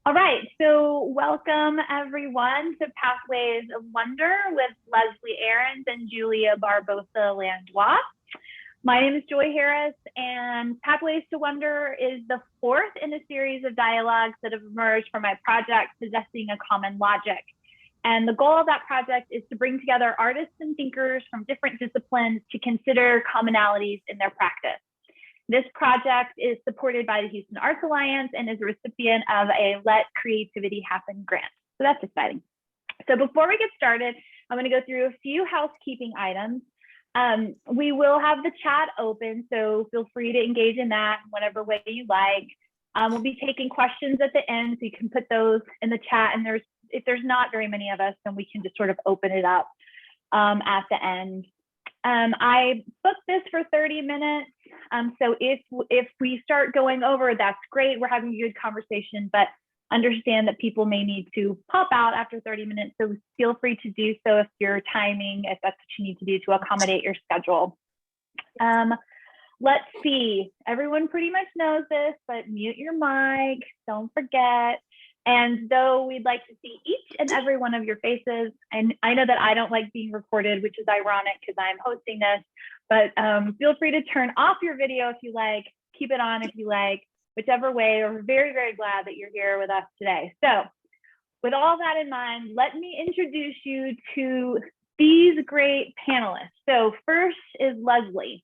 All right, so welcome everyone to Pathways of Wonder with Leslie Aarons and Julia Barbosa Landois. My name is Joy Harris, and Pathways to Wonder is the fourth in a series of dialogues that have emerged from my project, Possessing a Common Logic. And the goal of that project is to bring together artists and thinkers from different disciplines to consider commonalities in their practice. This project is supported by the Houston Arts Alliance and is a recipient of a Let Creativity Happen grant. So that's exciting. So before we get started, I'm going to go through a few housekeeping items. We will have the chat open, so feel free to engage in that in whatever way you like. We'll be taking questions at the end, so you can put those in the chat. And if there's not very many of us, then we can just sort of open it up at the end. I booked this for 30 minutes. So if we start going over, that's great. We're having a good conversation, but understand that people may need to pop out after 30 minutes. So feel free to do so if you're timing, if that's what you need to do to accommodate your schedule. Let's see, everyone pretty much knows this, but mute your mic, don't forget. And though we'd like to see each and every one of your faces, and I know that I don't like being recorded, which is ironic because I'm hosting this, but feel free to turn off your video if you like, keep it on if you like, whichever way. We're very, very glad that you're here with us today. So with all that in mind, let me introduce you to these great panelists. So first is Leslie.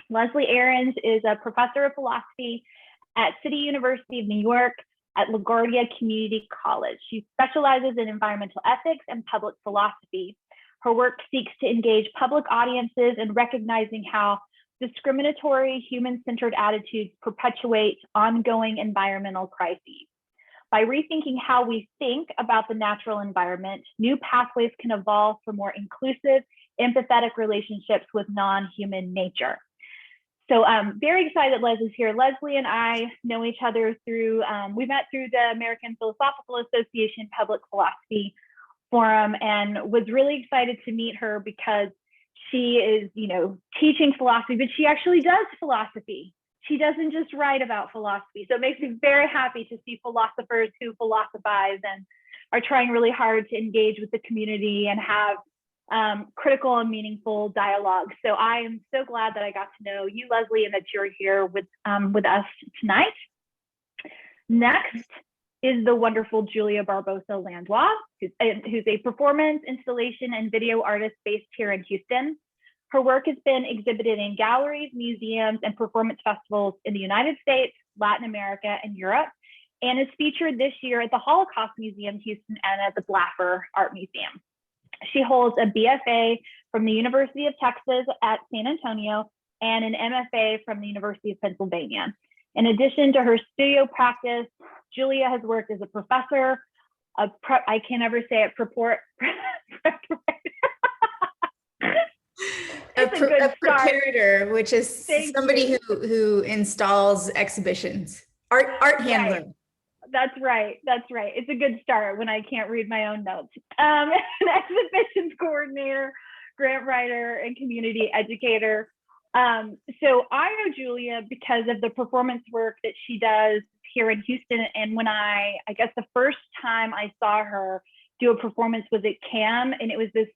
Leslie Aarons is a professor of philosophy at City University of New York at LaGuardia Community College. She specializes in environmental ethics and public philosophy. Her work seeks to engage public audiences in recognizing how discriminatory, human-centered attitudes perpetuate ongoing environmental crises. By rethinking how we think about the natural environment, new pathways can evolve for more inclusive, empathetic relationships with non-human nature. So I'm very excited Leslie's here. Leslie and I know each other through, we met through the American Philosophical Association Public Philosophy Forum, and was really excited to meet her because she is, teaching philosophy, but she actually does philosophy. She doesn't just write about philosophy. So it makes me very happy to see philosophers who philosophize and are trying really hard to engage with the community and have critical and meaningful dialogue. So I am so glad that I got to know you, Leslie, and that you're here with us tonight. Next is the wonderful Julia Barbosa Landois, who's a performance, installation, and video artist based here in Houston. Her work has been exhibited in galleries, museums, and performance festivals in the United States, Latin America, and Europe, and is featured this year at the Holocaust Museum, Houston, and at the Blaffer Art Museum. She holds a BFA from the University of Texas at San Antonio and an MFA from the University of Pennsylvania. In addition to her studio practice, Julia has worked as a professor of, I can't ever say it, a preparator, which is somebody who installs exhibitions, art handler. Right. That's right. It's a good start when I can't read my own notes. An exhibitions coordinator, grant writer, and community educator. So I know Julia because of the performance work that she does here in Houston. And when I guess the first time I saw her do a performance was at CAM, and it was this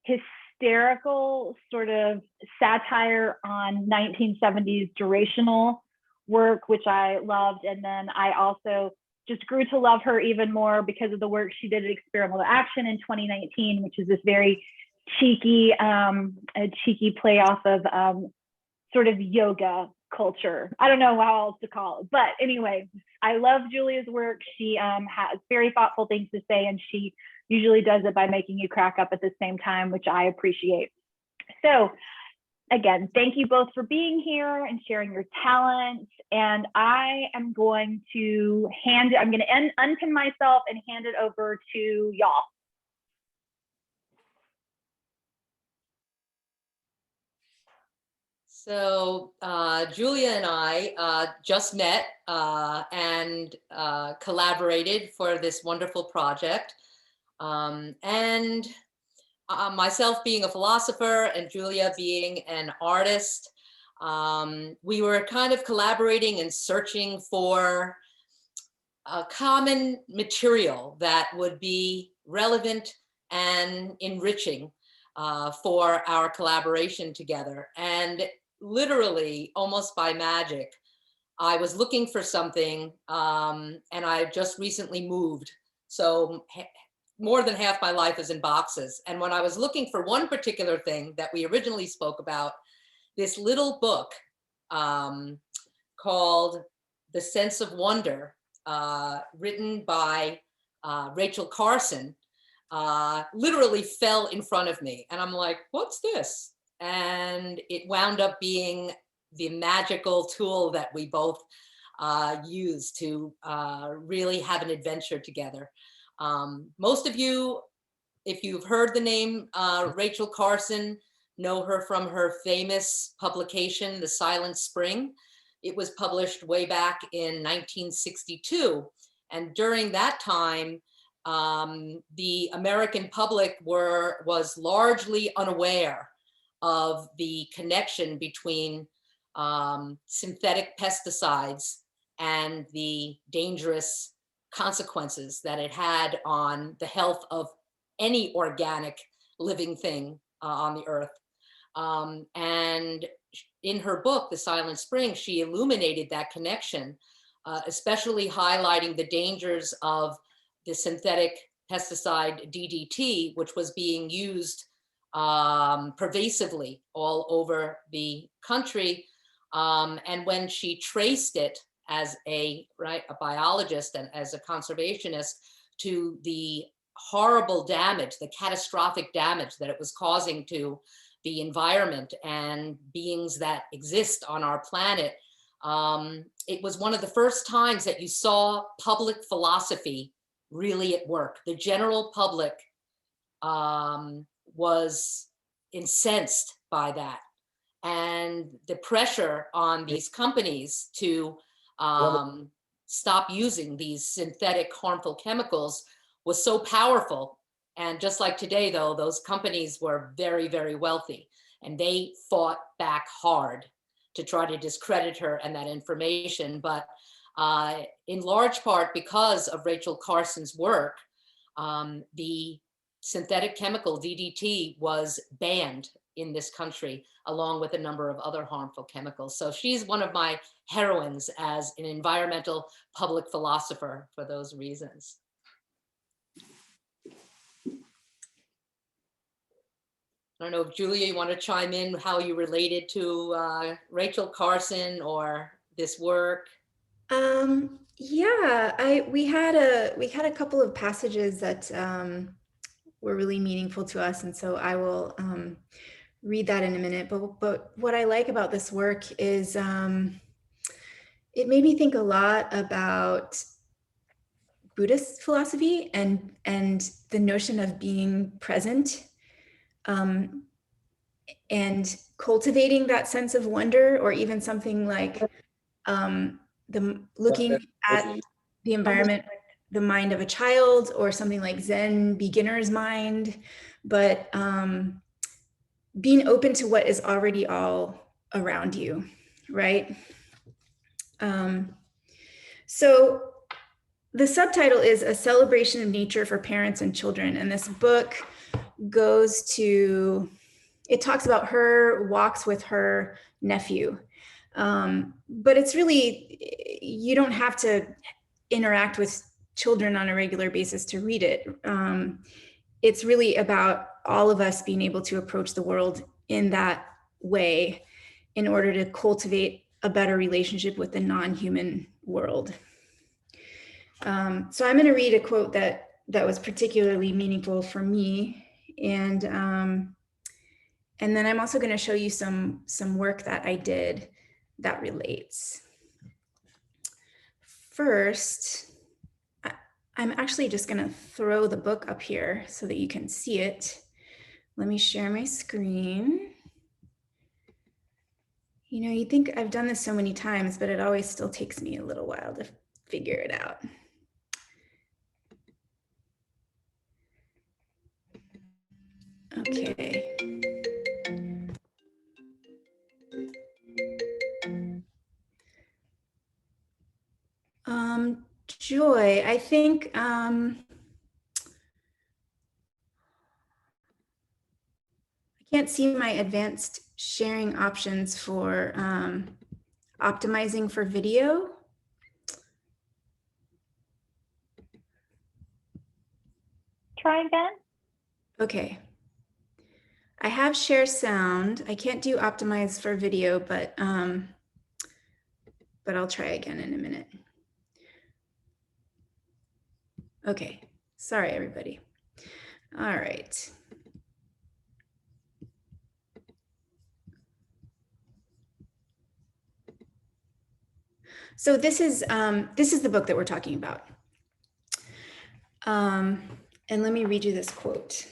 hysterical sort of satire on 1970s durational work, which I loved. And then I also just grew to love her even more because of the work she did at Experimental Action in 2019, which is this very cheeky play off of sort of yoga culture. I don't know how else to call it, but anyway, I love Julia's work. She has very thoughtful things to say, and she usually does it by making you crack up at the same time, which I appreciate. So again, thank you both for being here and sharing your talents. And I am going to unpin myself and hand it over to y'all. So Julia and I just met and collaborated for this wonderful project. Myself being a philosopher and Julia being an artist, we were kind of collaborating and searching for common material that would be relevant and enriching for our collaboration together. And literally, almost by magic, I was looking for something, and I just recently moved. So more than half my life is in boxes. And when I was looking for one particular thing that we originally spoke about, this little book called The Sense of Wonder, written by Rachel Carson, literally fell in front of me. And I'm like, what's this? And it wound up being the magical tool that we both use to really have an adventure together. Most of you, if you've heard the name Rachel Carson, know her from her famous publication, The Silent Spring. It was published way back in 1962. And during that time, the American public was largely unaware of the connection between synthetic pesticides and the dangerous consequences that it had on the health of any organic living thing on the earth. And in her book, The Silent Spring, she illuminated that connection, especially highlighting the dangers of the synthetic pesticide DDT, which was being used pervasively all over the country. And when she traced it as a biologist and as a conservationist to the horrible damage, the catastrophic damage that it was causing to the environment and beings that exist on our planet, it was one of the first times that you saw public philosophy really at work. The general public was incensed by that. And the pressure on these companies to stop using these synthetic harmful chemicals was so powerful. And just like today, though, those companies were very, very wealthy, and they fought back hard to try to discredit her and that information. But in large part because of Rachel Carson's work, the synthetic chemical DDT was banned in this country, along with a number of other harmful chemicals. So she's one of my heroines as an environmental public philosopher for those reasons. I don't know if Julia, you want to chime in how you related to Rachel Carson or this work? Yeah, we had a couple of passages that were really meaningful to us, and so I will read that in a minute. But what I like about this work is it made me think a lot about Buddhist philosophy and the notion of being present. And cultivating that sense of wonder, or even something like looking at the environment with the mind of a child, or something like Zen beginner's mind, but being open to what is already all around you, right? So the subtitle is A Celebration of Nature for Parents and Children, and this book it talks about her walks with her nephew. But it's really, you don't have to interact with children on a regular basis to read it. It's really about all of us being able to approach the world in that way in order to cultivate a better relationship with the non-human world. So I'm going to read a quote that was particularly meaningful for me, and then I'm also going to show you some work that I did that relates. First, I'm actually just going to throw the book up here so that you can see it. Let me share my screen. You know, you think I've done this so many times, but it always still takes me a little while to figure it out. Okay. joy, I think I can't see my advanced sharing options for optimizing for video. Try again. Okay. I have share sound. I can't do optimize for video, but I'll try again in a minute. Okay. Sorry, everybody. All right. So this is the book that we're talking about. And let me read you this quote.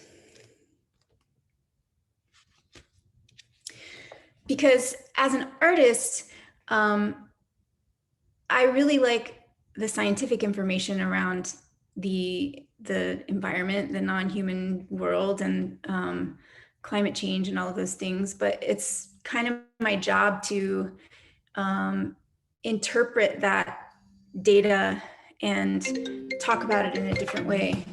Because as an artist, I really like the scientific information around the environment, the non-human world, and climate change and all of those things. But it's kind of my job to interpret that data and talk about it in a different way.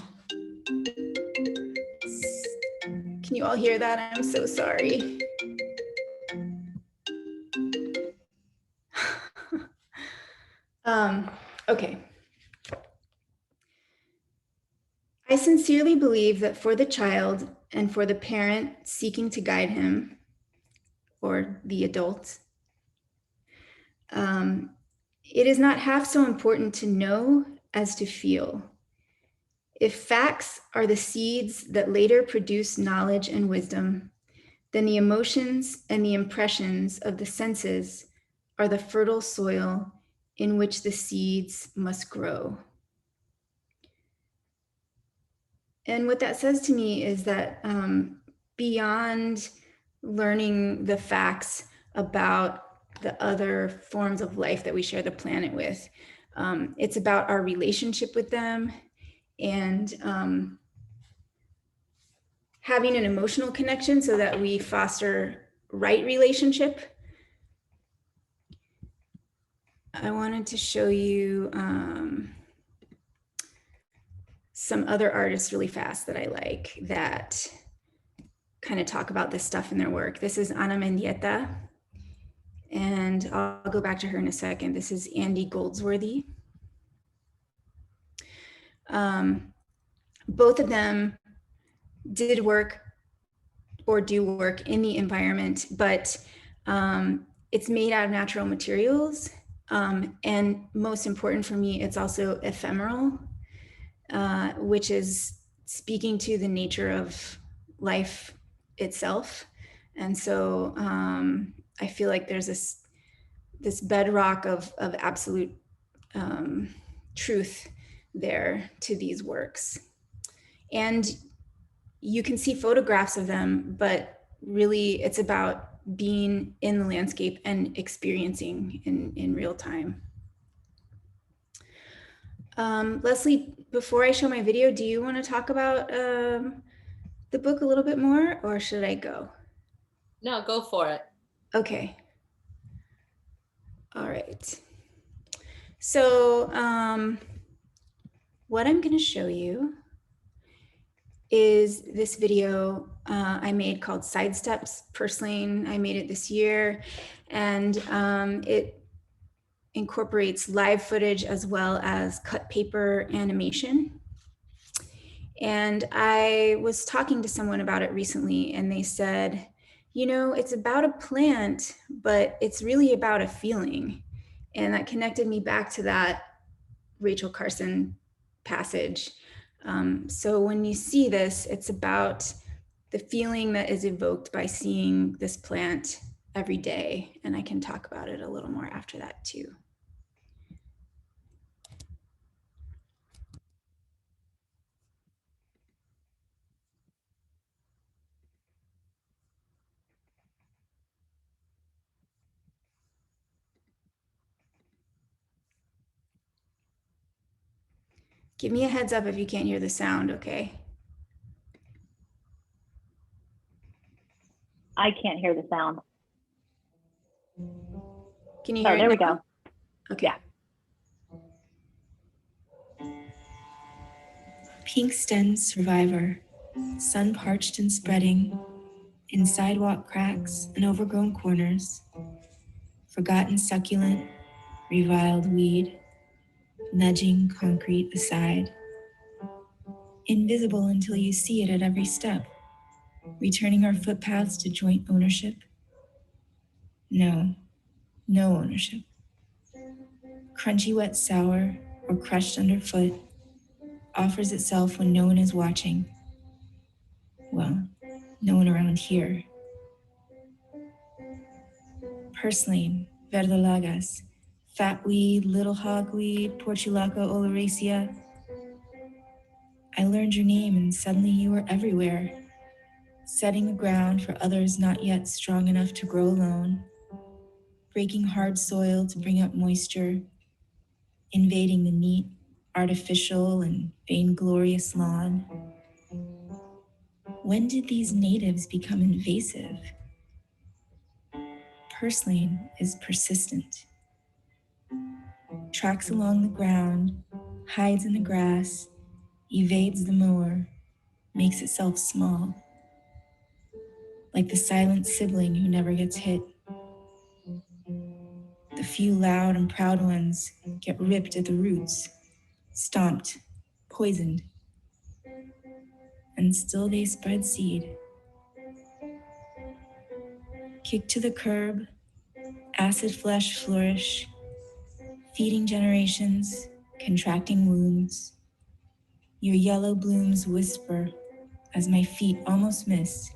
Can you all hear that? I'm so sorry. Okay. I sincerely believe that for the child and for the parent seeking to guide him, or the adult, it is not half so important to know as to feel. If facts are the seeds that later produce knowledge and wisdom, then the emotions and the impressions of the senses are the fertile soil in which the seeds must grow. And what that says to me is that beyond learning the facts about the other forms of life that we share the planet with, it's about our relationship with them and having an emotional connection so that we foster right relationship. I wanted to show you some other artists really fast that I like that kind of talk about this stuff in their work. This is Ana Mendieta, and I'll go back to her in a second. This is Andy Goldsworthy. Both of them did work or do work in the environment, but it's made out of natural materials. And most important for me, it's also ephemeral, which is speaking to the nature of life itself. And so I feel like there's this bedrock of absolute truth there to these works. And you can see photographs of them, but really it's about being in the landscape and experiencing in real time. Leslie, before I show my video, do you want to talk about the book a little bit more, or should I go? No, go for it. Okay. All right. So what I'm going to show you is this video I made called Sidesteps Purslane. I made it this year, and it incorporates live footage as well as cut paper animation. And I was talking to someone about it recently, and they said, you know, it's about a plant, but it's really about a feeling. And that connected me back to that Rachel Carson passage. So when you see this, it's about the feeling that is evoked by seeing this plant every day. And I can talk about it a little more after that too. Give me a heads up if you can't hear the sound, okay? I can't hear the sound. Can you hear it there we now? go. Okay. Yeah. Pink-stemmed survivor, sun-parched and spreading, in sidewalk cracks and overgrown corners, forgotten succulent, reviled weed, nudging concrete aside, invisible until you see it at every step, returning our footpaths to joint ownership? No, no ownership. Crunchy, wet, sour, or crushed underfoot, offers itself when no one is watching. Well, no one around here. Purslane, verdolagas, fat weed, little hogweed, portulaca oleracea. I learned your name and suddenly you were everywhere, setting the ground for others not yet strong enough to grow alone, breaking hard soil to bring up moisture, invading the neat, artificial, and vainglorious lawn. When did these natives become invasive? Purslane is persistent. Tracks along the ground, hides in the grass, evades the mower, makes itself small, like the silent sibling who never gets hit. The few loud and proud ones get ripped at the roots, stomped, poisoned, and still they spread seed. Kicked to the curb, acid flesh flourish, feeding generations, contracting wounds. Your yellow blooms whisper as my feet almost miss.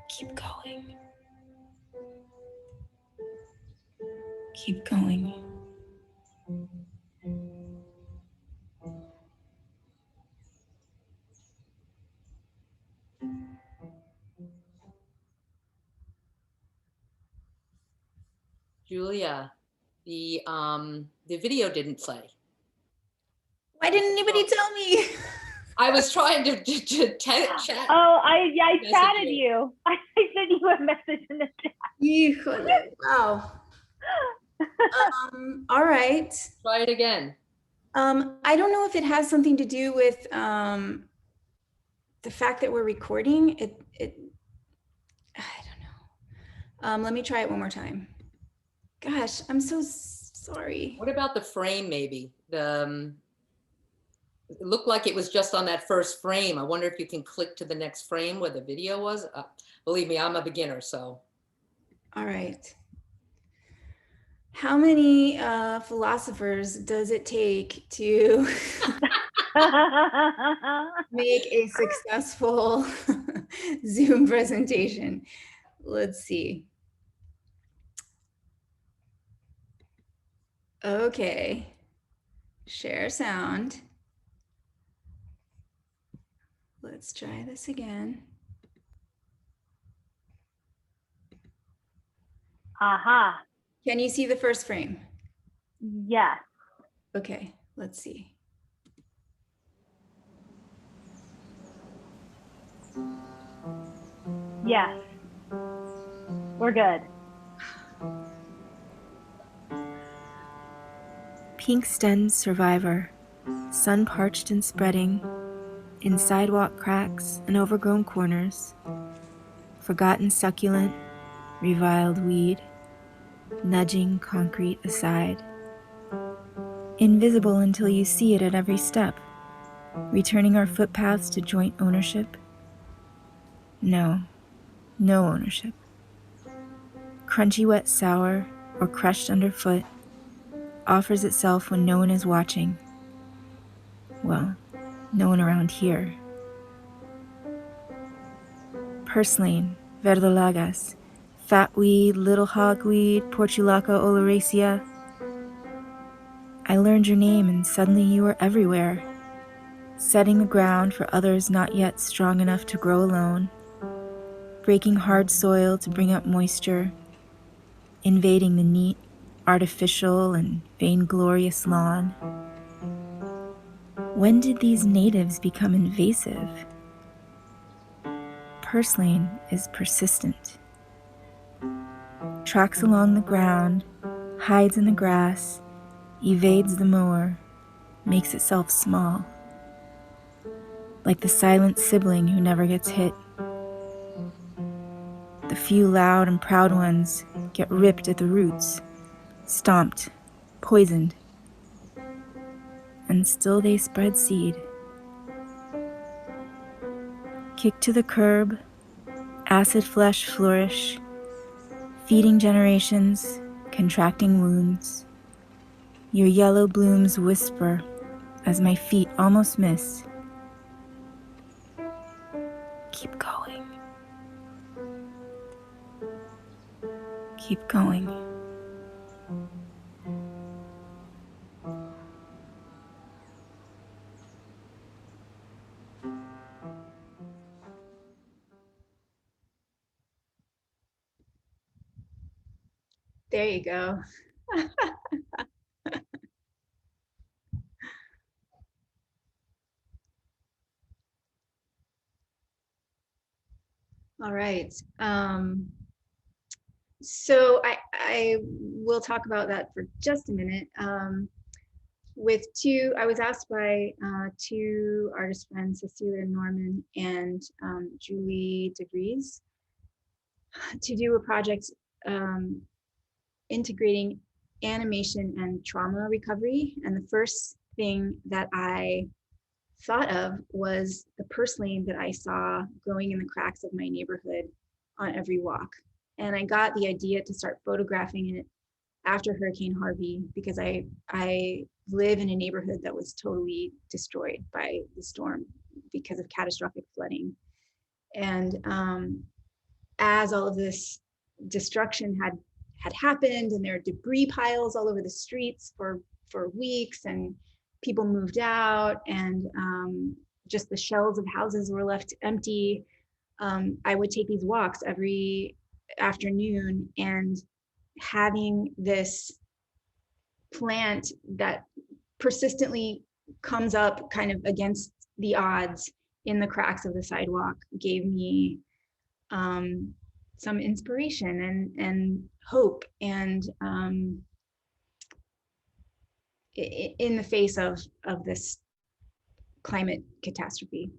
Keep going. Keep going. Julia, the video didn't play. Why didn't anybody tell me? I was trying to chat. Oh, I chatted you. I sent you a message in the chat. Wow. All right. Try it again. I don't know if it has something to do with the fact that we're recording. I don't know. Let me try it one more time. Gosh, I'm so sorry. What about the frame? Maybe it looked like it was just on that first frame. I wonder if you can click to the next frame where the video was. Believe me, I'm a beginner, so. All right. How many philosophers does it take to make a successful Zoom presentation? Let's see. Okay. Share sound. Let's try this again. Aha. Can you see the first frame? Yes. Okay, let's see. Yes. We're good. Pink-stemmed survivor, sun-parched and spreading, in sidewalk cracks and overgrown corners, forgotten succulent, reviled weed, nudging concrete aside. Invisible until you see it at every step, returning our footpaths to joint ownership? No, no ownership. Crunchy, wet, sour, or crushed underfoot, offers itself when no one is watching. Well, no one around here. Purslane, verdolagas, fat weed, little hogweed, portulaca oleracea. I learned your name and suddenly you were everywhere, setting the ground for others not yet strong enough to grow alone, breaking hard soil to bring up moisture, invading the neat, artificial, and vainglorious lawn. When did these natives become invasive? Purslane is persistent. Tracks along the ground, hides in the grass, evades the mower, makes itself small, like the silent sibling who never gets hit. The few loud and proud ones get ripped at the roots, stomped, poisoned, and still they spread seed. Kicked to the curb, acid flesh flourish, feeding generations, contracting wounds. Your yellow blooms whisper as my feet almost miss. Keep going. Keep going. There you go. All right. So I will talk about that for just a minute. I was asked by two artist friends, Cecilia Norman and Julie DeVries, to do a project integrating animation and trauma recovery. And the first thing that I thought of was the purslane that I saw growing in the cracks of my neighborhood on every walk. And I got the idea to start photographing it after Hurricane Harvey, because I live in a neighborhood that was totally destroyed by the storm because of catastrophic flooding. And as all of this destruction had happened, and there are debris piles all over the streets for weeks, and people moved out, and just the shells of houses were left empty, I would take these walks every afternoon, and having this plant that persistently comes up kind of against the odds in the cracks of the sidewalk gave me some inspiration and hope, and in the face of this climate catastrophe.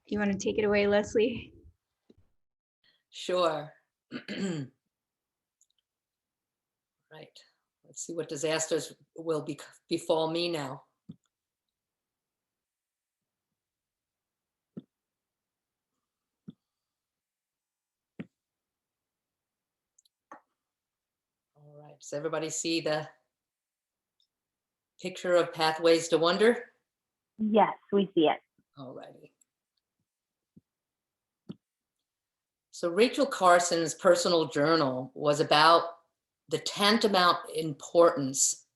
You want to take it away, Leslie? Sure. Right. Let's see what disasters will befall me now. All right. Does everybody see the picture of Pathways to Wonder? Yes, we see it. All righty. So Rachel Carson's personal journal was about the tantamount importance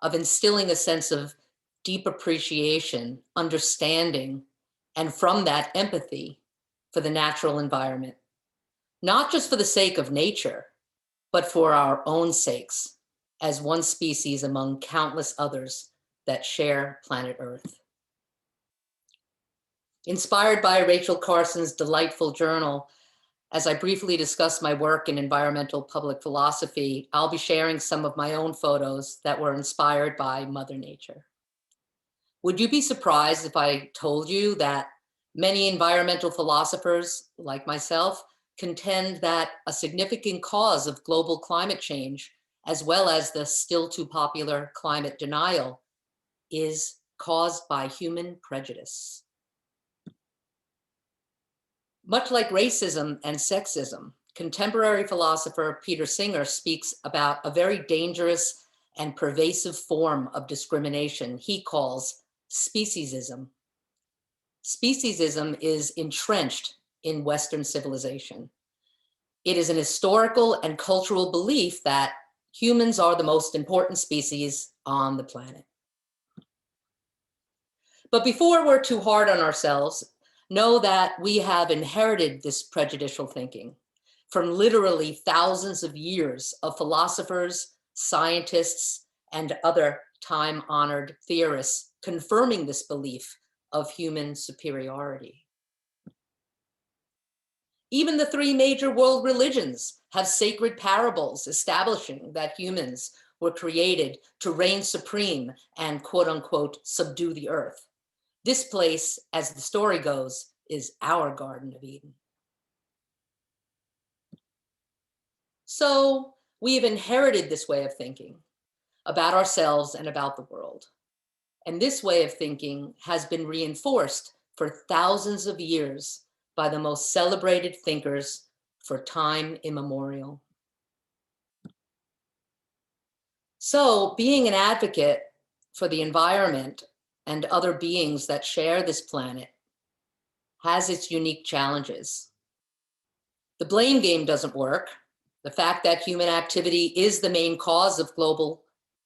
of instilling a sense of deep appreciation, understanding, and from that empathy for the natural environment, not just for the sake of nature, but for our own sakes as one species among countless others that share planet Earth. Inspired by Rachel Carson's delightful journal, as I briefly discuss my work in environmental public philosophy, I'll be sharing some of my own photos that were inspired by Mother Nature. Would you be surprised if I told you that many environmental philosophers, like myself, contend that a significant cause of global climate change, as well as the still too popular climate denial, is caused by human prejudice? Much like racism and sexism, contemporary philosopher Peter Singer speaks about a very dangerous and pervasive form of discrimination he calls speciesism. Speciesism is entrenched in Western civilization. It is an historical and cultural belief that humans are the most important species on the planet. But before we're too hard on ourselves, know that we have inherited this prejudicial thinking from literally thousands of years of philosophers, scientists, and other time-honored theorists confirming this belief of human superiority. Even the three major world religions have sacred parables establishing that humans were created to reign supreme and quote unquote subdue the earth. This place, as the story goes, is our Garden of Eden. So we have inherited this way of thinking about ourselves and about the world. And this way of thinking has been reinforced for thousands of years by the most celebrated thinkers for time immemorial. So being an advocate for the environment and other beings that share this planet has its unique challenges. The blame game doesn't work. The fact that human activity is the main cause of global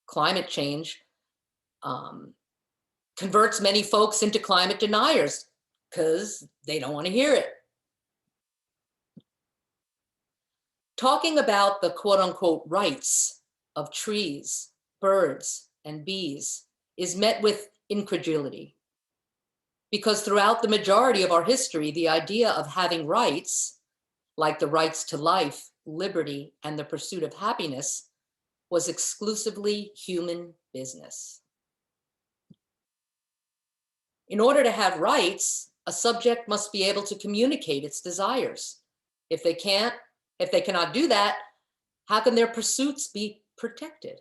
climate change converts many folks into climate deniers because they don't want to hear it. Talking about the quote unquote rights of trees, birds, and bees is met with incredulity. Because throughout the majority of our history, the idea of having rights, like the rights to life, liberty, and the pursuit of happiness, was exclusively human business. In order to have rights, a subject must be able to communicate its desires. If they cannot do that, how can their pursuits be protected?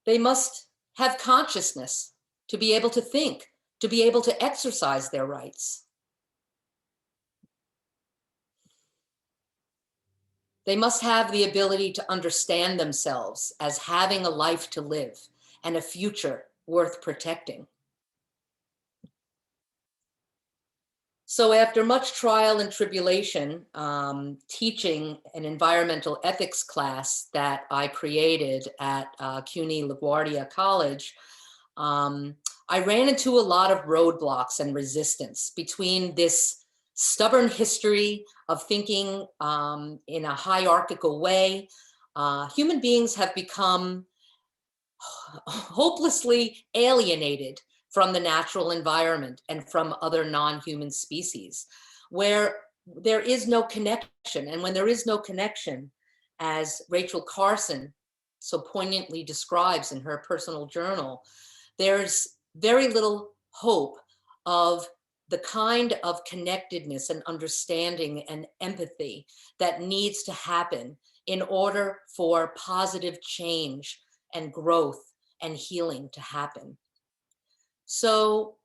They must have consciousness to be able to think, to be able to exercise their rights. They must have the ability to understand themselves as having a life to live and a future worth protecting. So after much trial and tribulation, teaching an environmental ethics class that I created at CUNY LaGuardia College, I ran into a lot of roadblocks and resistance between this stubborn history of thinking in a hierarchical way. Human beings have become hopelessly alienated from the natural environment and from other non-human species, where there is no connection. And when there is no connection, as Rachel Carson so poignantly describes in her personal journal, there's very little hope of the kind of connectedness and understanding and empathy that needs to happen in order for positive change and growth and healing to happen. So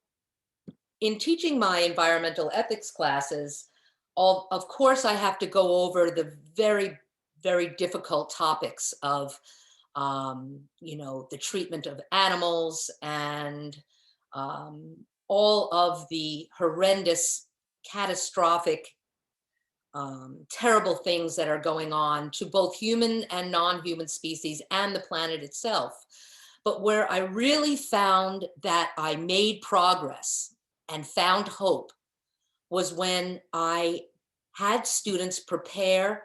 in teaching my environmental ethics classes, of course, I have to go over the very, very difficult topics of, the treatment of animals and all of the horrendous, catastrophic, terrible things that are going on to both human and non-human species and the planet itself. But where I really found that I made progress and found hope was when I had students prepare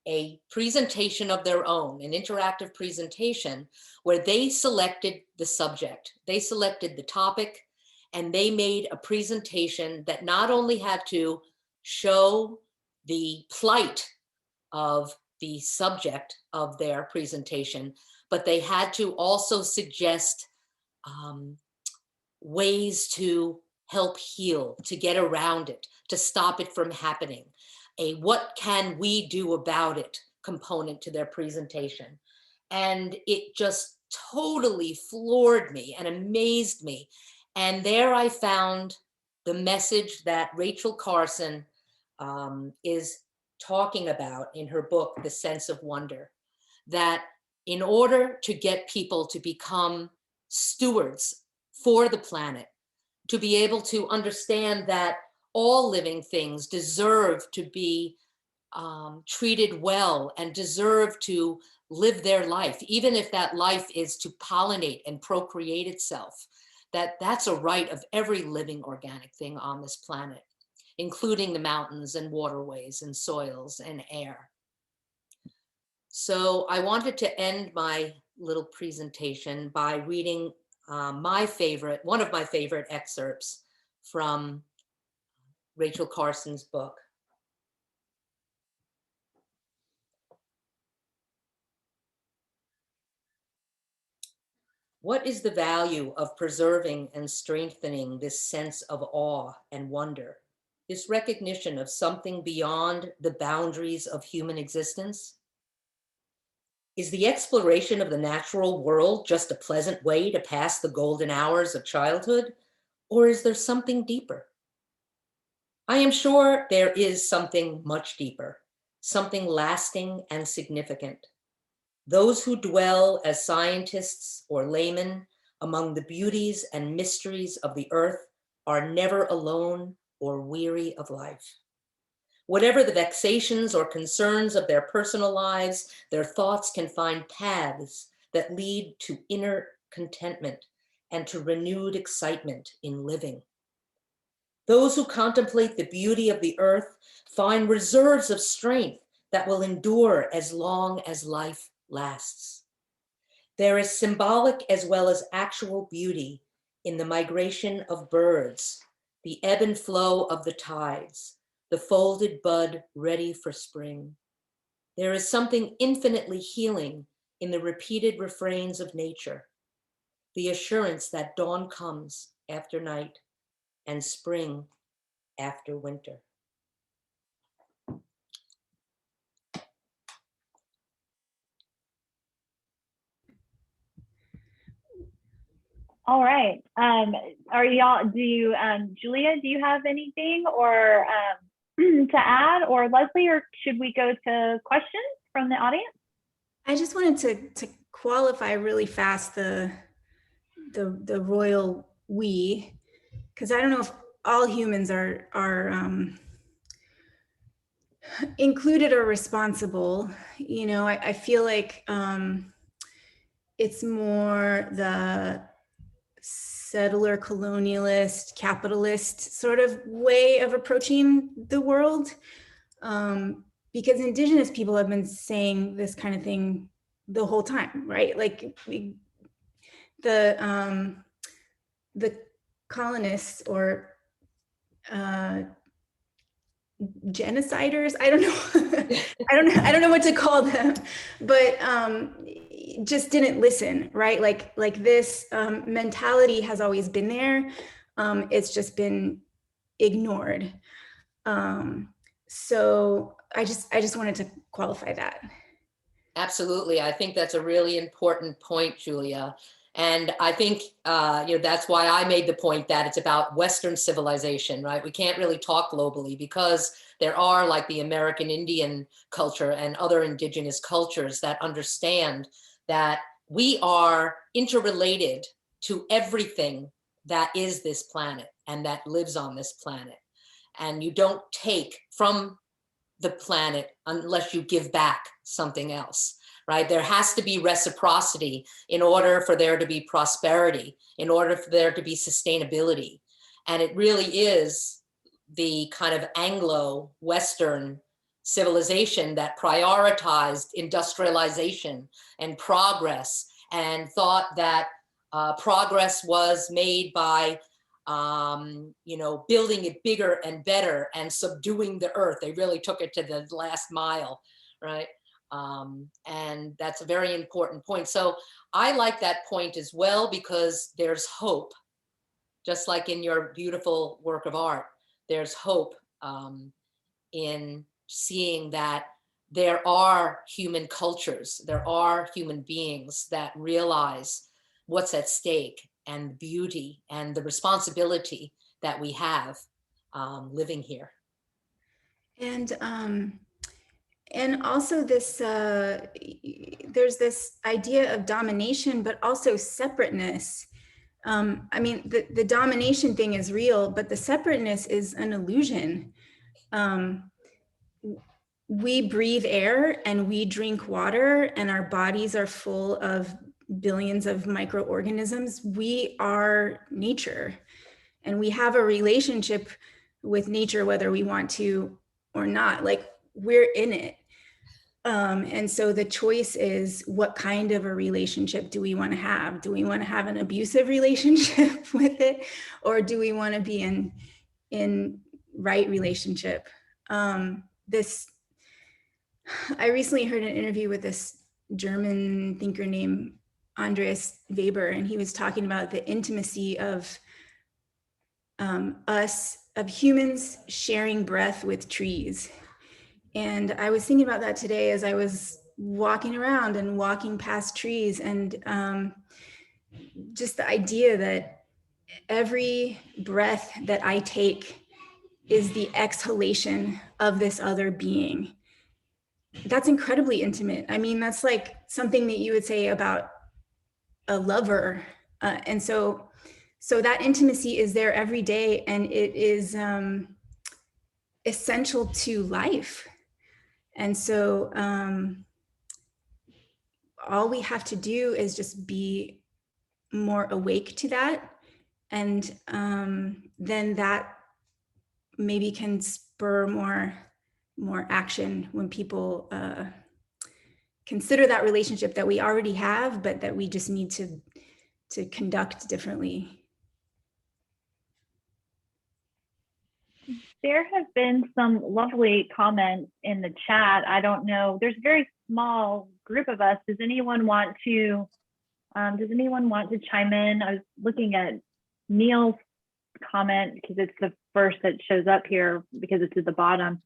a presentation of their own, an interactive presentation, where they selected the subject, they selected the topic, and they made a presentation that not only had to show the plight of the subject of their presentation, but they had to also suggest ways to help heal, to get around it, to stop it from happening. A what can we do about it component to their presentation. And it just totally floored me and amazed me. And there I found the message that Rachel Carson is talking about in her book, The Sense of Wonder, that in order to get people to become stewards for the planet, to be able to understand that all living things deserve to be treated well and deserve to live their life, even if that life is to pollinate and procreate itself, that's a right of every living organic thing on this planet, including the mountains and waterways and soils and air. So I wanted to end my little presentation by reading one of my favorite excerpts from Rachel Carson's book. What is the value of preserving and strengthening this sense of awe and wonder, this recognition of something beyond the boundaries of human existence? Is the exploration of the natural world just a pleasant way to pass the golden hours of childhood, or is there something deeper? I am sure there is something much deeper, something lasting and significant. Those who dwell as scientists or laymen among the beauties and mysteries of the earth are never alone or weary of life. Whatever the vexations or concerns of their personal lives, their thoughts can find paths that lead to inner contentment and to renewed excitement in living. Those who contemplate the beauty of the earth find reserves of strength that will endure as long as life lasts. There is symbolic as well as actual beauty in the migration of birds, the ebb and flow of the tides, the folded bud ready for spring. There is something infinitely healing in the repeated refrains of nature, the assurance that dawn comes after night and spring after winter. All right. Are y'all, Julia, do you have anything or to add, or Leslie, or should we go to questions from the audience? I just wanted to qualify really fast the royal we, because I don't know if all humans are included or responsible. You know, I feel like it's more the settler, colonialist, capitalist sort of way of approaching the world. Because Indigenous people have been saying this kind of thing the whole time, right? Like the colonists or genociders, I don't know, I don't know what to call them, but just didn't listen, right? Like this mentality has always been there. It's just been ignored. So I just wanted to qualify that. Absolutely. I think that's a really important point, Julia. And I think, that's why I made the point that it's about Western civilization, right? We can't really talk globally because there are, like, the American Indian culture and other indigenous cultures that understand that we are interrelated to everything that is this planet and that lives on this planet. And you don't take from the planet unless you give back something else, right? There has to be reciprocity in order for there to be prosperity, in order for there to be sustainability. And it really is the kind of Anglo-Western civilization that prioritized industrialization and progress and thought that progress was made by building it bigger and better and subduing the earth. They really took it to the last mile, right? And that's a very important point. So I like that point as well, because there's hope. Just like in your beautiful work of art, there's hope in seeing that there are human cultures, there are human beings that realize what's at stake and beauty and the responsibility that we have living here. And also this, there's this idea of domination, but also separateness. I mean, the domination thing is real, but the separateness is an illusion. We breathe air and we drink water, and our bodies are full of billions of microorganisms. We are nature, and we have a relationship with nature, whether we want to or not. Like, we're in it. And so the choice is, what kind of a relationship do we want to have? Do we want to have an abusive relationship with it? Or do we want to be in right relationship. I recently heard an interview with this German thinker named Andreas Weber, and he was talking about the intimacy of humans sharing breath with trees. And I was thinking about that today as I was walking around and walking past trees, and just the idea that every breath that I take is the exhalation of this other being. That's incredibly intimate. I mean, that's like something that you would say about a lover. And so that intimacy is there every day, and it is essential to life. And so all we have to do is just be more awake to that. And then that maybe can spur more action when people consider that relationship that we already have, but that we just need to conduct differently. There have been some lovely comments in the chat. I don't know, there's a very small group of us. Does anyone want to chime in? I was looking at Neil's comment because it's the first that shows up here because it's at the bottom.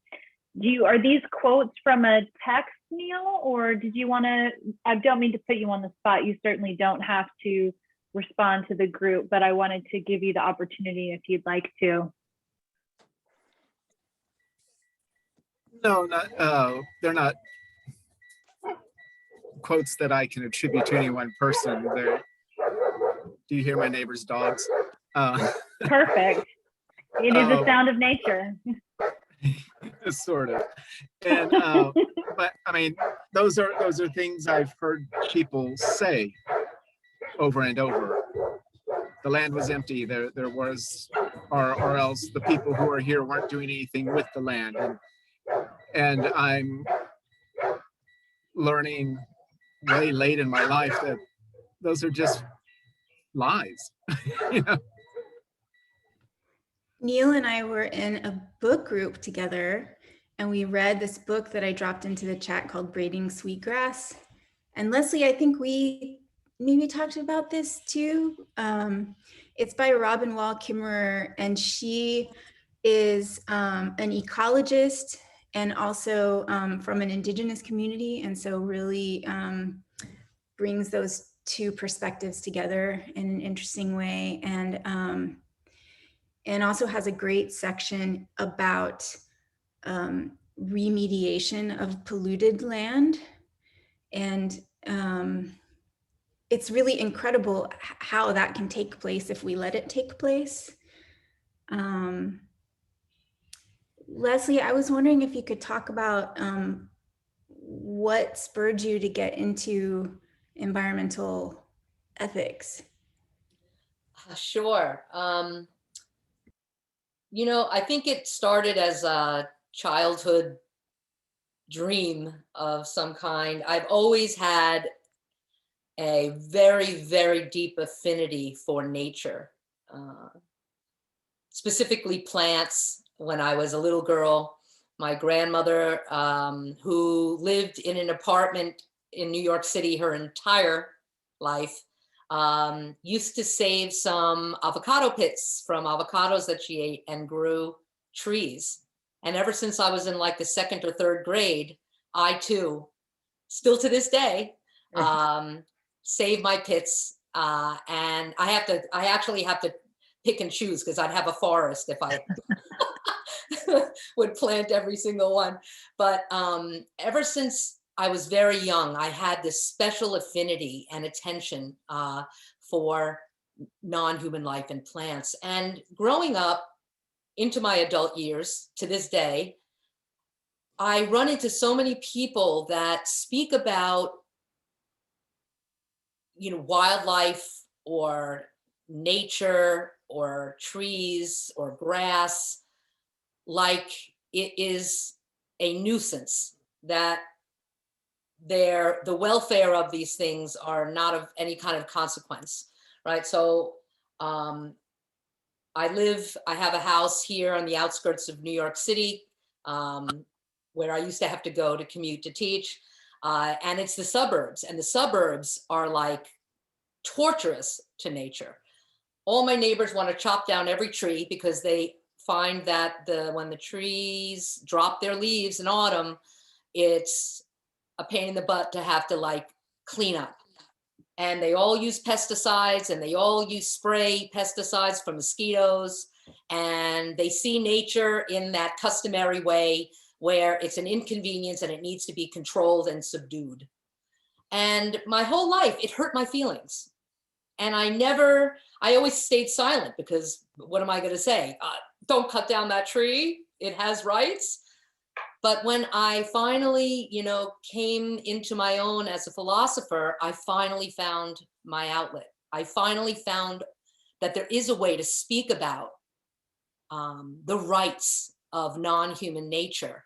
Are these quotes from a text, Neil, or did you want to, I don't mean to put you on the spot. You certainly don't have to respond to the group, but I wanted to give you the opportunity if you'd like to. No, they're not quotes that I can attribute to any one person. Do you hear my neighbor's dogs? Perfect. It is the sound of nature. Sort of. And but I mean, those are things I've heard people say over and over. The land was empty. There was, or else the people who are here weren't doing anything with the land. And I'm learning way late in my life that those are just lies. You know? Neil and I were in a book group together, and we read this book that I dropped into the chat called Braiding Sweetgrass. And Leslie, I think we maybe talked about this too. It's by Robin Wall Kimmerer, and she is an ecologist and also from an Indigenous community. And so really brings those two perspectives together in an interesting way. And also has a great section about remediation of polluted land. And it's really incredible how that can take place if we let it take place. Leslie, I was wondering if you could talk about what spurred you to get into environmental ethics. Sure. You know, I think it started as a childhood dream of some kind. I've always had a very, very deep affinity for nature, specifically plants. When I was a little girl, my grandmother, who lived in an apartment in New York City her entire life, used to save some avocado pits from avocados that she ate and grew trees. And ever since I was in like the 2nd or 3rd grade, I too, still to this day, save my pits. And I actually have to pick and choose because I'd have a forest if I would plant every single one. But ever since I was very young, I had this special affinity and attention for non-human life and plants. And growing up into my adult years to this day, I run into so many people that speak about, you know, wildlife or nature or trees or grass like it is a nuisance, that the welfare of these things are not of any kind of consequence, right? So I have a house here on the outskirts of New York City, where I used to have to go to commute to teach. And it's the suburbs, and the suburbs are like torturous to nature. All my neighbors want to chop down every tree because they find that when the trees drop their leaves in autumn, it's a pain in the butt to have to like clean up. And they all use pesticides, and they all use spray pesticides for mosquitoes. And they see nature in that customary way where it's an inconvenience and it needs to be controlled and subdued. And my whole life, it hurt my feelings. And I always stayed silent because what am I going to say? Don't cut down that tree. It has rights. But when I finally, came into my own as a philosopher, I finally found my outlet. I finally found that there is a way to speak about the rights of non-human nature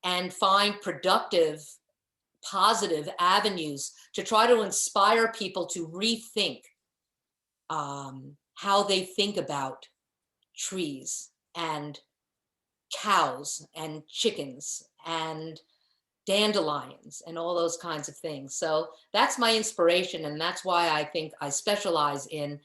and find productive, positive avenues to try to inspire people to rethink how they think about trees and cows and chickens and dandelions and all those kinds of things. So that's my inspiration, and that's why I think I specialize in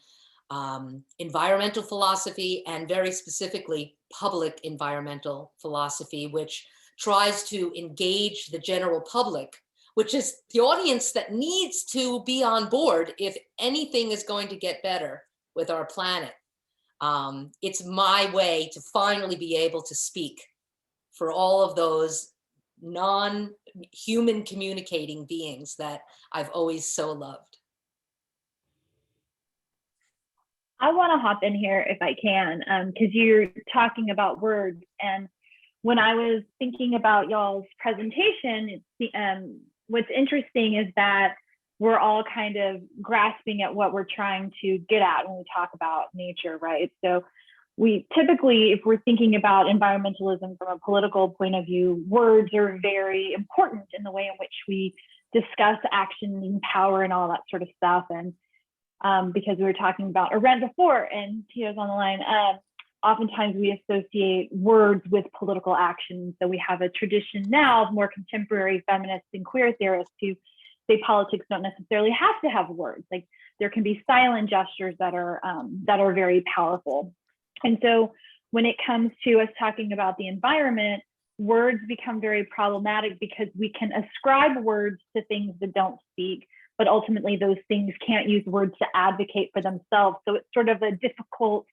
environmental philosophy, and very specifically public environmental philosophy, which tries to engage the general public, which is the audience that needs to be on board if anything is going to get better with our planet. It's my way to finally be able to speak for all of those non-human communicating beings that I've always so loved. I want to hop in here if I can, because you're talking about words. And when I was thinking about y'all's presentation, what's interesting is that we're all kind of grasping at what we're trying to get at when we talk about nature, right? So we typically, if we're thinking about environmentalism from a political point of view, words are very important in the way in which we discuss action and power and all that sort of stuff. And because we were talking about Arendt before, and Tio's on the line, oftentimes we associate words with political action. So we have a tradition now of more contemporary feminists and queer theorists who say politics don't necessarily have to have words. Like there can be silent gestures that are very powerful. And so when it comes to us talking about the environment, words become very problematic because we can ascribe words to things that don't speak, but ultimately those things can't use words to advocate for themselves. So it's sort of a difficult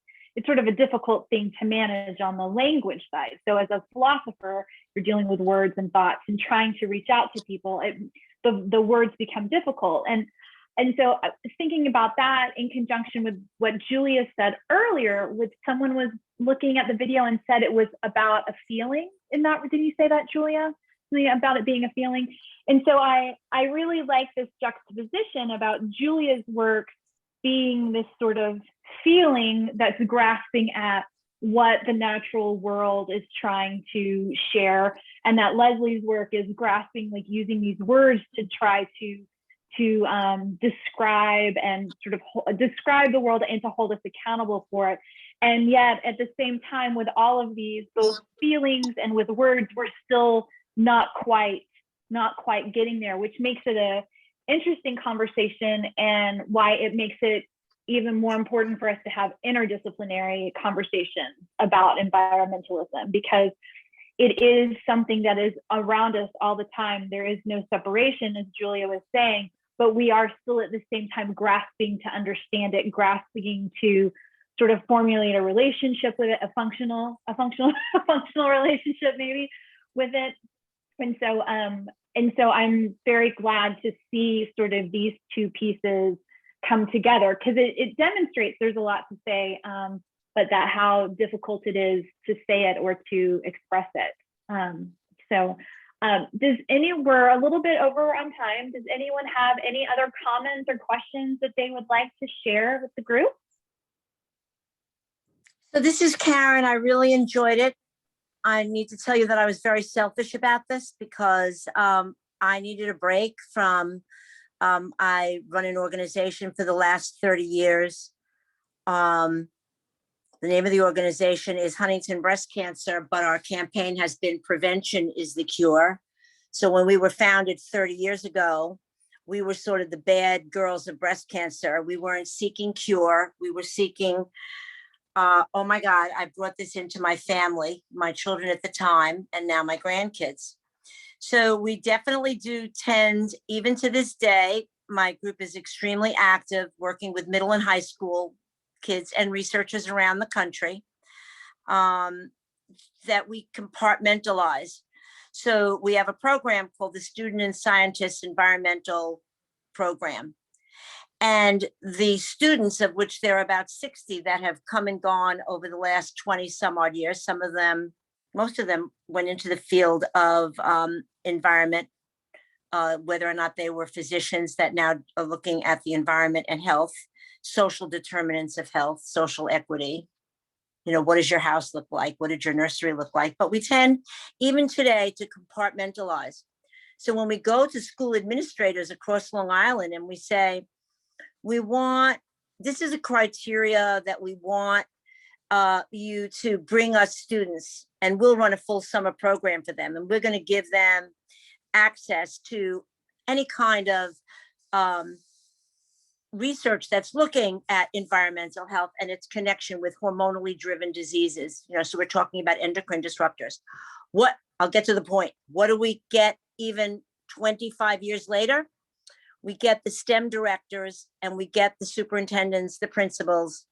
thing to manage on the language side. So as a philosopher, you're dealing with words and thoughts and trying to reach out to people. The words become difficult. And so I was thinking about that in conjunction with what Julia said earlier, with someone was looking at the video and said it was about a feeling. Did you say that, Julia? Something about it being a feeling. And so I really like this juxtaposition about Julia's work being this sort of feeling that's grasping at what the natural world is trying to share, and that Leslie's work is grasping, like using these words to try to describe and sort of describe the world and to hold us accountable for it. And yet at the same time, with all of these, both feelings and with words, we're still not quite getting there, which makes it a interesting conversation, and why it makes it even more important for us to have interdisciplinary conversations about environmentalism, because it is something that is around us all the time. There is no separation, as Julia was saying, but we are still at the same time grasping to understand it, grasping to sort of formulate a relationship with it, a functional relationship maybe with it. And so I'm very glad to see sort of these two pieces come together, because it demonstrates there's a lot to say, but that how difficult it is to say it or to express it. We're a little bit over on time. Does anyone have any other comments or questions that they would like to share with the group? So this is Karen. I really enjoyed it. I need to tell you that I was very selfish about this because I needed a break from, I run an organization for the last 30 years. The name of the organization is Huntington Breast Cancer, but our campaign has been Prevention is the Cure. So when we were founded 30 years ago, we were sort of the bad girls of breast cancer. We weren't seeking cure. We were seeking, oh my God, I brought this into my family, my children at the time, and now my grandkids. So we definitely do tend, even to this day, my group is extremely active, working with middle and high school kids and researchers around the country, that we compartmentalize. So we have a program called the Student and Scientist Environmental Program. And the students, of which there are about 60 that have come and gone over the last 20 some odd years, some of them, most of them went into the field of environment, whether or not they were physicians that now are looking at the environment and health, social determinants of health, social equity. You know, what does your house look like? What did your nursery look like? But we tend, even today, to compartmentalize. So when we go to school administrators across Long Island and we say, we want, this is a criteria that we want you to bring us students, and we'll run a full summer program for them. And we're going to give them access to any kind of research that's looking at environmental health and its connection with hormonally driven diseases. You know, so we're talking about endocrine disruptors. What, I'll get to the point. What do we get even 25 years later? We get the STEM directors and we get the superintendents, the principals,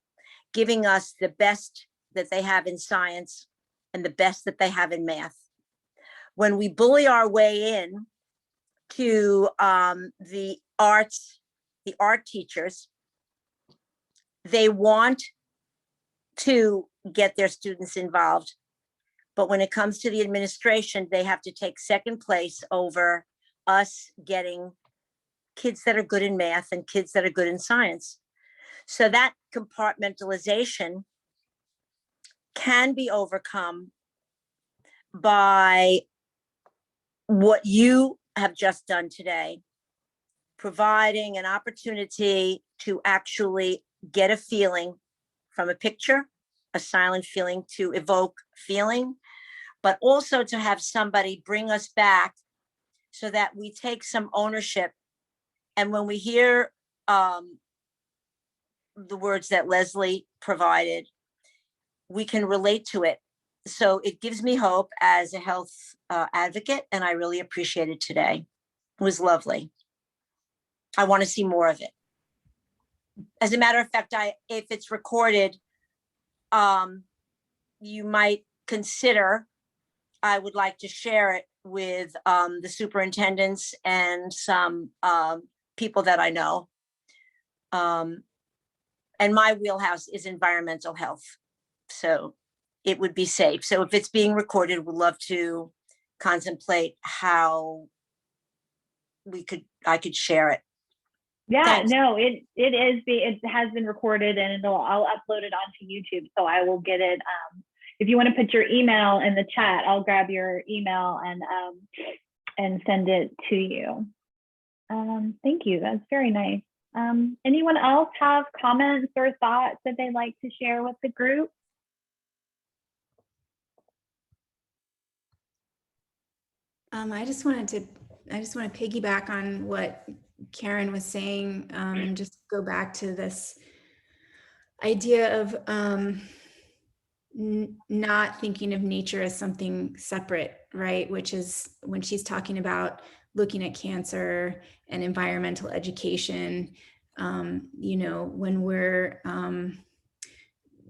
giving us the best that they have in science and the best that they have in math. When we bully our way in to the arts, the art teachers, they want to get their students involved. But when it comes to the administration, they have to take second place over us getting kids that are good in math and kids that are good in science. So that compartmentalization can be overcome by what you have just done today, providing an opportunity to actually get a feeling from a picture, a silent feeling to evoke feeling, but also to have somebody bring us back so that we take some ownership. And when we hear the words that Leslie provided, we can relate to it. So it gives me hope as a health advocate, and I really appreciate it today. It was lovely. I want to see more of it. As a matter of fact, if it's recorded, you might consider, I would like to share it with the superintendents and some people that I know. And my wheelhouse is environmental health. So it would be safe. So if it's being recorded, we'd love to contemplate how I could share it. Yeah, Thanks. no, it has been recorded, and I'll upload it onto YouTube. So I will get it. If you want to put your email in the chat, I'll grab your email and send it to you. Thank you. That's very nice. Anyone else have comments or thoughts that they'd like to share with the group? I just want to piggyback on what Karen was saying, and just go back to this idea of not thinking of nature as something separate, right? Which is when she's talking about looking at cancer and environmental education, you know, when we're,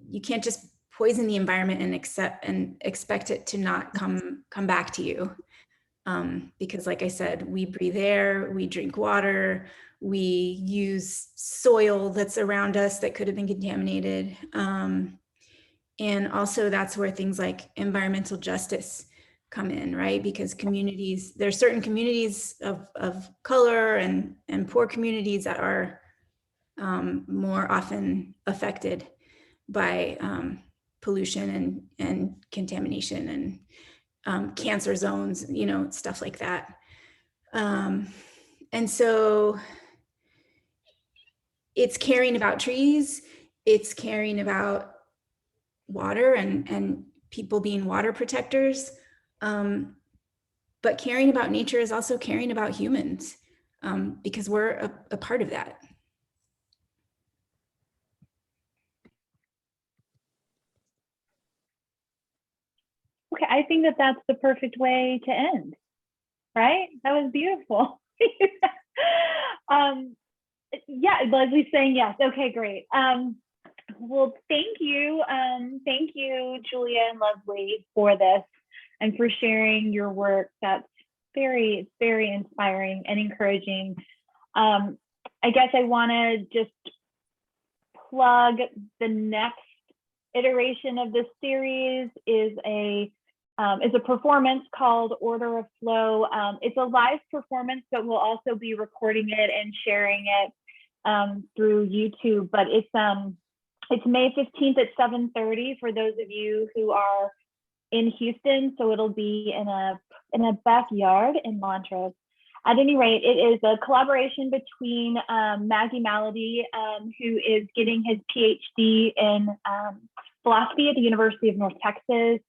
you can't just poison the environment and expect it to not come back to you. Because like I said, we breathe air, we drink water, we use soil that's around us that could have been contaminated. And also that's where things like environmental justice come in, right? Because communities, there are certain communities of color and poor communities that are more often affected by pollution and contamination and cancer zones, you know, stuff like that. And so it's caring about trees, it's caring about water and people being water protectors. But caring about nature is also caring about humans, because we're a part of that. Okay, I think that that's the perfect way to end, right? That was beautiful. Yeah, Leslie's saying yes. Okay, great. Well, thank you. Thank you, Julia and Leslie, for this and for sharing your work. That's very, very inspiring and encouraging. I guess I want to just plug the next iteration of this series is a performance called Order of Flow. It's a live performance, but we'll also be recording it and sharing it through YouTube. But it's May 15th at 7:30 for those of you who are in Houston. So it'll be in a backyard in Montrose. At any rate, it is a collaboration between Maggie Malady, who is getting his PhD in philosophy at the University of North Texas.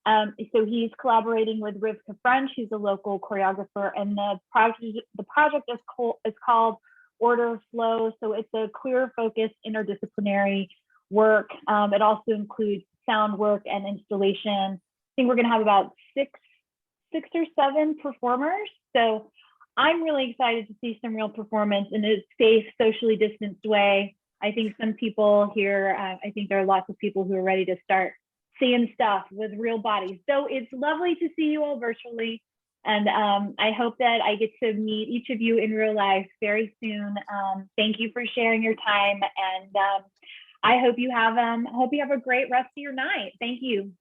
So he's collaborating with Rivka French, who's a local choreographer, and the project is called Order of Flow. So it's a queer-focused interdisciplinary work. It also includes sound work and installation. I think we're going to have about six or seven performers. So I'm really excited to see some real performance in a safe, socially distanced way. I think some people here, I think there are lots of people who are ready to start seeing stuff with real bodies. So it's lovely to see you all virtually. And I hope that I get to meet each of you in real life very soon. Thank you for sharing your time. And I hope you have a great rest of your night. Thank you.